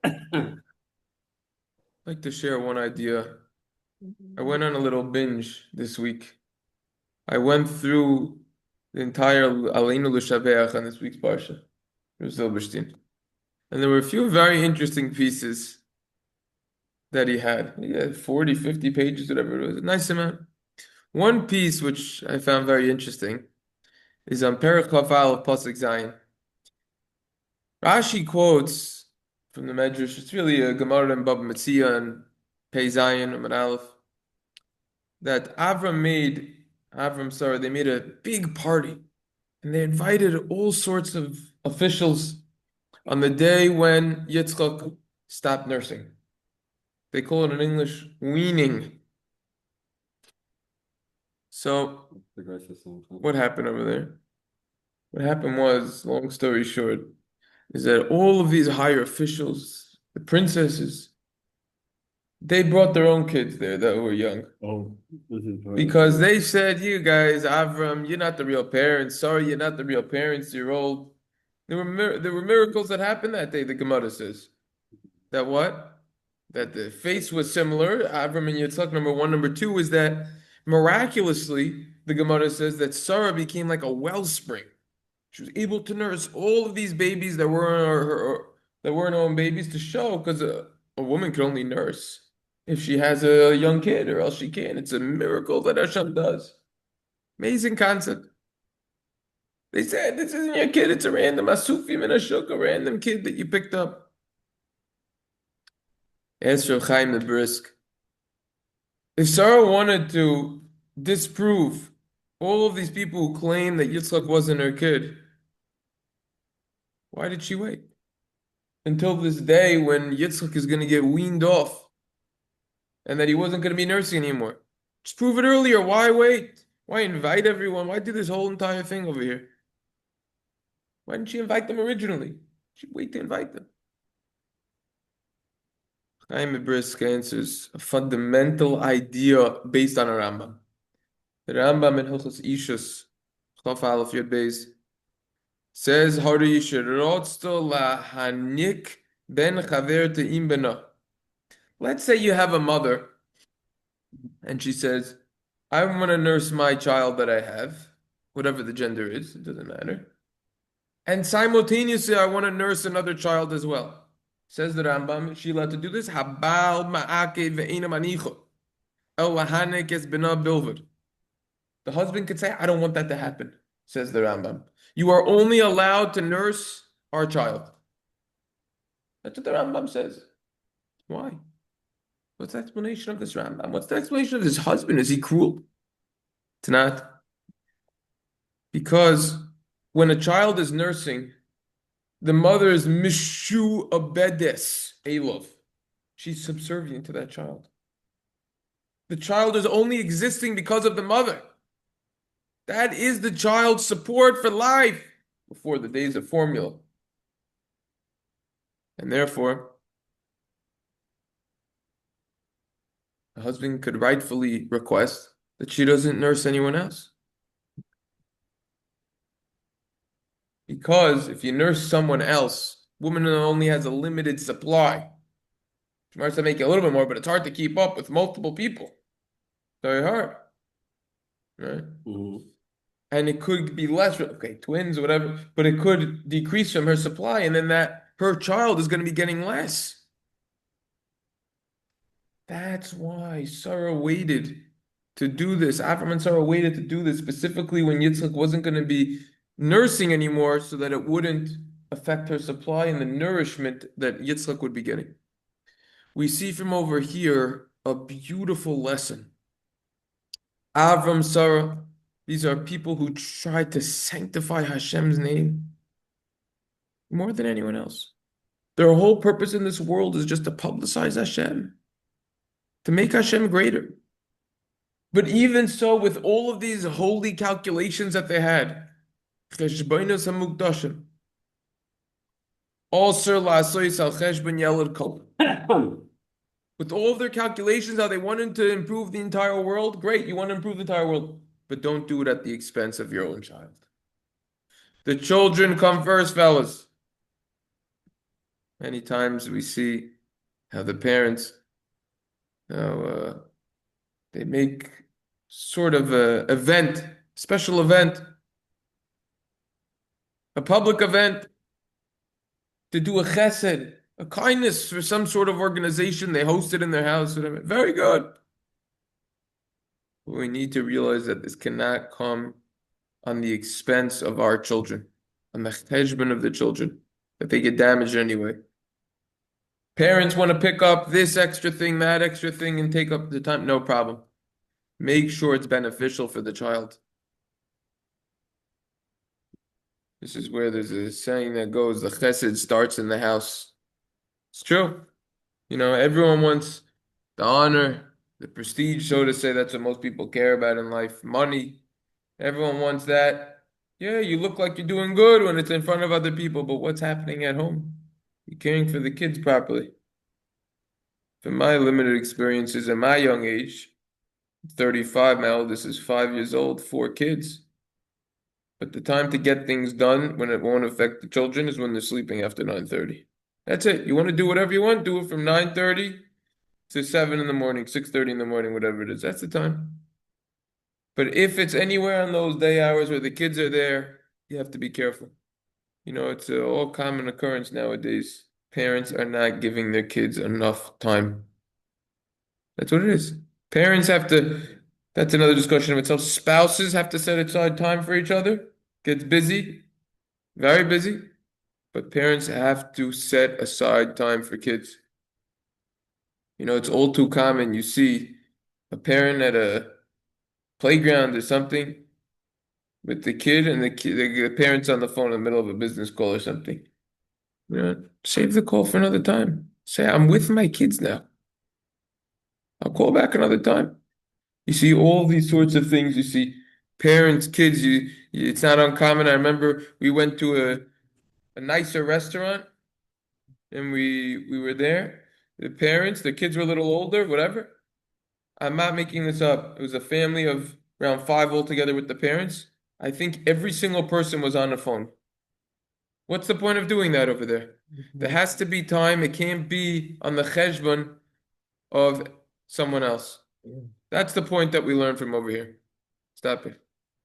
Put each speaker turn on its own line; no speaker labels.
I'd like to share one idea. I went on a little binge this week. I went through the entire Aleinu L'Shabeach on this week's Parsha, Silberstein. And there were a few very interesting pieces that he had. He had 40, 50 pages, whatever it was. A nice amount. One piece which I found very interesting is on Perek Chaf Aleph Pasuk Zayin. Rashi quotes from the Medrash. It's really a Gemara and Baba Metzia and Pei Zayin and Aleph. That they made a big party and they invited all sorts of officials on the day when Yitzchak stopped nursing. They call it in English weaning. So, what happened over there? What happened was, long story short, is that all of these higher officials, the princesses, they brought their own kids there that were young.
Oh, this is
Because they said, you guys, Avram, you're not the real parents. Sorry, you're not the real parents. You're old. There were miracles that happened that day, the Gemara says. That what? That the face was similar. Avram and Yitzchak, number one. Number two is that miraculously, the Gemara says that Sarah became like a wellspring. She was able to nurse all of these babies that weren't her own babies to show, because a woman can only nurse if she has a young kid, or else she can't. It's a miracle that Hashem does. Amazing concept. They said, this isn't your kid, it's a random Asufim and Ashuk, a random kid that you picked up. Answer Chaim the Brisk. If Sarah wanted to disprove all of these people who claim that Yitzchak wasn't her kid, why did she wait until this day when Yitzchak is going to get weaned off and that he wasn't going to be nursing anymore? Just prove it earlier. Why wait? Why invite everyone? Why do this whole entire thing over here? Why didn't she invite them originally? She'd wait to invite them. Chaim Brisk answers a fundamental idea based on a Rambam. The Rambam in Hilchos Ishus, Chaf Aleph Yud Beis, says, Hari shirotsto lahanik ben chaver te'im bena. Let's say you have a mother, and she says, I want to nurse my child that I have, whatever the gender is, it doesn't matter. And simultaneously, I want to nurse another child as well. Says the Rambam, is she allowed to do this? Habal ma'ake ve'ena manicho. El lahanik es bena bilvad. The husband could say, I don't want that to happen, says the Rambam. You are only allowed to nurse our child. That's what the Rambam says. Why? What's the explanation of this Rambam? What's the explanation of this husband? Is he cruel? It's not. Because when a child is nursing, the mother is mishu abedes elov. She's subservient to that child. The child is only existing because of the mother. That is the child's support for life before the days of formula. And therefore, the husband could rightfully request that she doesn't nurse anyone else. Because if you nurse someone else, woman only has a limited supply. She might have to make it a little bit more, but it's hard to keep up with multiple people. Very hard. Right?
Mm-hmm.
And it could be less, okay, twins or whatever, but it could decrease from her supply, and then that her child is going to be getting less. That's why Sarah waited to do this. Avram and Sarah waited to do this specifically when Yitzchak wasn't going to be nursing anymore, so that it wouldn't affect her supply and the nourishment that Yitzchak would be getting. We see from over here a beautiful lesson. Avram, Sarah, these are people who try to sanctify Hashem's name more than anyone else. Their whole purpose in this world is just to publicize Hashem, to make Hashem greater. But even so, with all of these holy calculations that they had, cheshbonos hamukdashim, also la'asois al cheshbon yelad kol. With all of their calculations, how they wanted to improve the entire world, great, you want to improve the entire world, but don't do it at the expense of your own child. The children come first, fellas. Many times we see how the parents, how, they make sort of a event, special event, a public event to do a chesed, a kindness for some sort of organization. They host it in their house. Whatever. Very good. But we need to realize that this cannot come on the expense of our children, on the cheshbon of the children, that they get damaged anyway. Parents want to pick up this extra thing, that extra thing, and take up the time. No problem. Make sure it's beneficial for the child. This is where there's a saying that goes, the chesed starts in the house. It's true. Everyone wants the honor, the prestige, so to say. That's what most people care about in life. Money. Everyone wants that. Yeah, you look like you're doing good when it's in front of other people, but what's happening at home? You're caring for the kids properly. From my limited experiences at my young age, 35, my oldest is 5 years old, 4 kids. But the time to get things done when it won't affect the children is when they're sleeping after 9:30. That's it. You want to do whatever you want, do it from 9:30 to 7 in the morning, 6:30 in the morning, whatever it is. That's the time. But if it's anywhere on those day hours where the kids are there, you have to be careful. It's a all common occurrence nowadays. Parents are not giving their kids enough time. That's what it is. Parents have to, that's another discussion of itself. Spouses have to set aside time for each other. Gets busy, very busy. But parents have to set aside time for kids. It's all too common. You see a parent at a playground or something with the kid and the parents on the phone in the middle of a business call or something. Save the call for another time. Say, I'm with my kids now. I'll call back another time. You see all these sorts of things. You see parents, kids. It's not uncommon. I remember we went to a nicer restaurant and we were there. The parents, the kids were a little older, whatever. I'm not making this up. It was a family of around five altogether with the parents. I think every single person was on the phone. What's the point of doing that over there? There has to be time. It can't be on the cheshbon of someone else. That's the point that we learned from over here. Stop it.